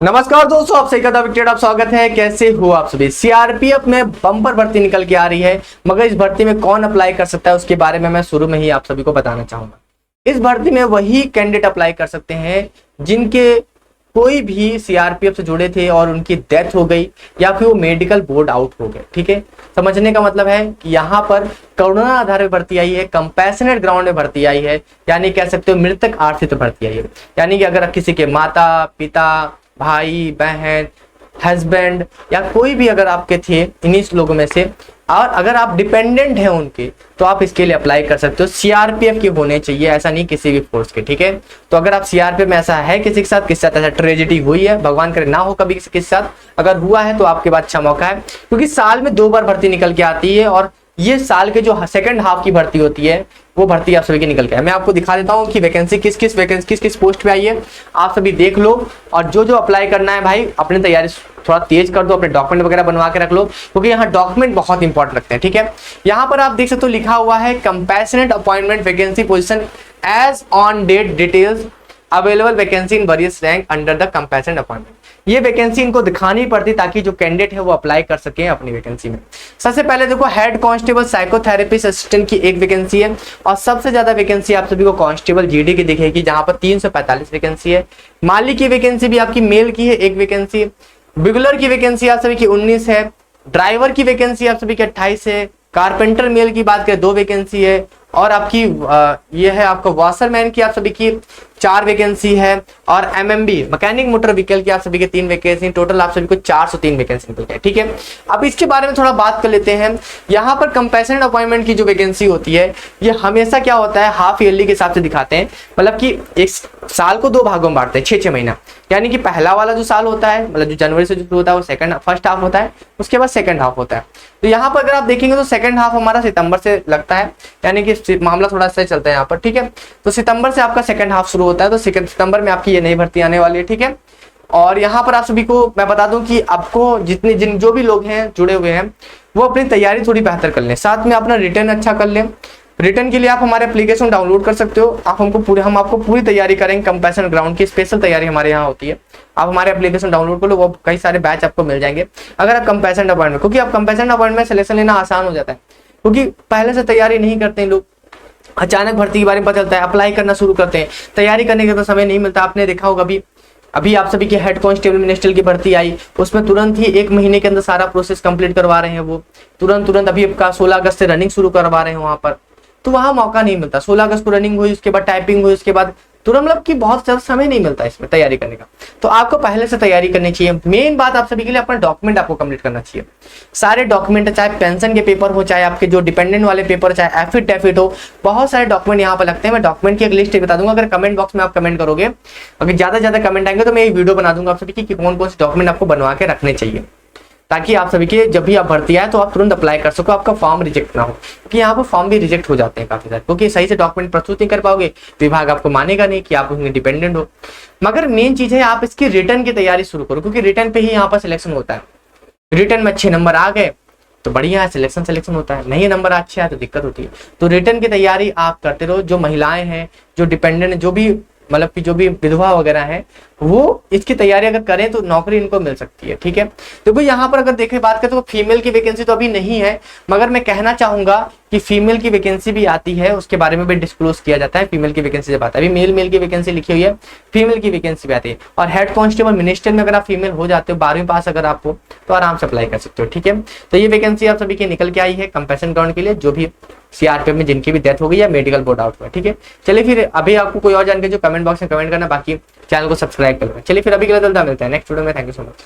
नमस्कार दोस्तों, आप सही कहा विकेट। आप स्वागत है। कैसे हो आप सभी। सीआरपीएफ में बम्पर भर्ती निकल के आ रही है, मगर इस भर्ती में कौन अप्लाई कर सकता है उसके बारे में मैं शुरू में ही आप सभी को बताना चाहूंगा। इस भर्ती में वही कैंडिडेट अप्लाई कर सकते हैं जिनके कोई भी सीआरपीएफ से जुड़े थे और उनकी डेथ हो गई या फिर वो मेडिकल बोर्ड आउट हो गए। ठीक है, समझने का मतलब है कि यहाँ पर करुणा आधार में भर्ती आई है, कंपैशनेट ग्राउंड में भर्ती आई है, यानी कह सकते हो मृतक आश्रित भर्ती आई है। यानी कि अगर किसी के माता पिता भाई बहन हस्बैंड या कोई भी अगर आपके थे इन्हीं लोगों में से, और अगर आप डिपेंडेंट हैं उनके, तो आप इसके लिए अप्लाई कर सकते हो। सीआरपीएफ के होने चाहिए, ऐसा नहीं किसी भी फोर्स के। ठीक है, तो अगर आप सीआरपीएफ में ऐसा है किसी के साथ ऐसा ट्रेजेडी हुई है, भगवान करे ना हो कभी किसी के साथ, अगर हुआ है तो आपके पास अच्छा मौका है, क्योंकि साल में 2 बार भर्ती निकल के आती है और ये साल के जो सेकंड हाफ की भर्ती होती है वो भर्ती आप सभी की निकल के है। मैं आपको दिखा देता हूँ कि वैकेंसी किस किस पोस्ट पे आई है, आप सभी देख लो। और जो जो अप्लाई करना है भाई, अपनी तैयारी थोड़ा तेज कर दो, अपने डॉक्यूमेंट वगैरह बनवा के रख लो, क्योंकि यहाँ डॉक्यूमेंट बहुत इंपॉर्टेंट लगते हैं। ठीक है, यहाँ पर आप देख सकते हो लिखा हुआ है compassionate appointment vacancy position as on date details available vacancy in various rank under the compassionate appointment. ये वैकेंसी इनको दिखानी पड़ती ताकि जो कैंडिडेट है वो अप्लाई कर सके अपनी वैकेंसी में। सबसे पहले देखो, हेड कांस्टेबल साइकोथेरेपिस्ट असिस्टेंट की एक वैकेंसी है, और सबसे ज्यादा वैकेंसी आप सभी को कांस्टेबल जीडी की दिखेगी, जहां पर 345 वैकेंसी है। माली की वैकेंसी भी आपकी मेल की है, एक वैकेंसी है। बिगुलर की वैकेंसी आप सभी की 19 है। ड्राइवर की वैकेंसी आप सभी की 28 है। कारपेंटर मेल की बात करें 2 वैकेंसी है, और आपकी ये है आपका वॉशरमैन की आप सभी की 4 वैकेंसी है, और एमएमबी मैकेनिक मोटर व्हीकल की आप सभी के 3 वैकेंसी। टोटल आप सभी को 403 वैकेंसी निकल गए। ठीक है, अब इसके बारे में थोड़ा बात कर लेते हैं। यहाँ पर कंपैशनेट अपॉइंटमेंट की जो वैकेंसी होती है, ये हमेशा क्या होता है, हाफ ईयरली के हिसाब से दिखाते हैं। मतलब कि एक साल को 2 भागों में बांटते हैं, 6 महीना। यानी कि पहला वाला जो साल होता है, मतलब जो जनवरी से शुरू होता है, वो फर्स्ट हाफ होता है, उसके बाद सेकंड हाफ होता है। तो यहाँ पर अगर आप देखेंगे तो सेकंड हाफ हमारा सितंबर से लगता है, यानी कि मामला थोड़ा सा चलता है यहाँ पर। ठीक है, तो सितंबर से आपका सेकंड हाफ शुरू होता है, तो सितंबर में आपकी ये नई भर्ती आने वाली है। ठीक है, और यहाँ पर आप सभी को मैं बता दूं कि आपको जो भी लोग हैं जुड़े हुए हैं, वो अपनी तैयारी थोड़ी बेहतर कर लें, साथ में अपना रिटर्न अच्छा कर लें। रिटर्न के लिए आप हमारे एप्लीकेशन डाउनलोड कर सकते हो। हम आपको पूरी तैयारी करेंगे। कंपैशन ग्राउंड की स्पेशल तैयारी हमारे यहाँ होती है। आप हमारे एप्लीकेशन डाउनलोड कर लो, वो कई सारे बैच आपको मिल जाएंगे अगर आप कंपैशन अपॉइंटमेंट, क्योंकि आप कंपैशन अपॉइंटमेंट में सिलेक्शन लेना आसान हो जाता है, क्योंकि पहले से तैयारी नहीं करते हैं लोग, अचानक भर्ती के बारे में पता चलता है, अप्लाई करना शुरू करते हैं, तैयारी करने के तो समय नहीं मिलता। आपने देखा होगा अभी आप सभी की हेड कांस्टेबल मिनिस्टर की भर्ती आई, उसमें तुरंत ही 1 महीने के अंदर सारा प्रोसेस कंप्लीट करवा रहे हैं वो, तुरंत अभी आपका 16 अगस्त से रनिंग शुरू करवा रहे हैं वहां पर। तो वहां मौका नहीं मिलता। 16 अगस्त को रनिंग हुई, उसके बाद टाइपिंग हुई, उसके बाद तुरंत, मतलब कि बहुत ज्यादा समय नहीं मिलता इसमें तैयारी करने का। तो आपको पहले से तैयारी करनी चाहिए। मेन बात आप सभी के लिए अपना डॉक्यूमेंट आपको कंप्लीट करना चाहिए। सारे डॉक्यूमेंट, चाहे पेंशन के पेपर हो, चाहे आपके जो डिपेंडेंट वाले पेपर, चाहे एफिडेविट हो, बहुत सारे डॉक्यूमेंट यहाँ पर लगते हैं। मैं डॉक्यूमेंट की एक लिस्ट बता दूंगा, अगर कमेंट बॉक्स में आप कमेंट करोगे, अगर ज्यादा कमेंट आएंगे तो मैं एक वीडियो बना दूंगा आप सभी की कौन कौन से डॉक्यूमेंट आपको बनवा के रखने चाहिए, ताकि आप सभी के जब भी आप भर्ती आए तो आप तुरंत अप्लाई कर सको, आपका फॉर्म रिजेक्ट ना हो। क्योंकि यहाँ पर फॉर्म भी रिजेक्ट हो जाते हैं काफी सारे, क्योंकि सही से डॉक्यूमेंट प्रस्तुत नहीं कर पाओगे, विभाग आपको मानेगा नहीं कि आप उसमें डिपेंडेंट हो। मगर मेन चीज है आप इसकी रिटर्न की तैयारी शुरू करो, क्योंकि रिटर्न पे ही यहाँ पर सिलेक्शन होता है। रिटर्न में अच्छे नंबर आ गए तो बढ़िया है, सिलेक्शन होता है, नहीं नंबर अच्छे आए तो दिक्कत होती है। तो रिटर्न की तैयारी आप करते रहो। जो महिलाएं हैं, जो डिपेंडेंट, जो भी मतलब कि जो भी विधवा वगैरह है, वो इसकी तैयारी अगर करें तो नौकरी इनको मिल सकती है। ठीक है, देखो यहाँ पर अगर देखें बात करें तो फीमेल की वैकेंसी तो अभी नहीं है, मगर मैं कहना चाहूंगा कि फीमेल की वैकेंसी भी आती है, उसके बारे में भी डिस्क्लोज किया जाता है। फीमेल की वैकेंसी जब आता है, अभी मेल की वैकेंसी लिखी हुई है, फीमेल की वैकेंसी भी आती है। और हेड कांस्टेबल मिनिस्टर में अगर आप फीमेल हो जाते हो, 12वीं पास अगर आपको, तो आराम से अप्लाई कर सकते हो। ठीक है, तो ये वैकेंसी आप सभी की निकल के आई है कंपैशन ग्राउंड के लिए, जो भी सीआरपीएफ में जिनकी भी डेथ हो गई या मेडिकल बोर्ड आउट हुआ। ठीक है, चलिए फिर अभी आपको कोई और जानकारी जो कमेंट बॉक्स में कमेंट करना, बाकी चैनल को सब्सक्राइब कर लो। चलिए फिर अभी के लिए मिलते हैं नेक्स्ट वीडियो में। Thank you so much.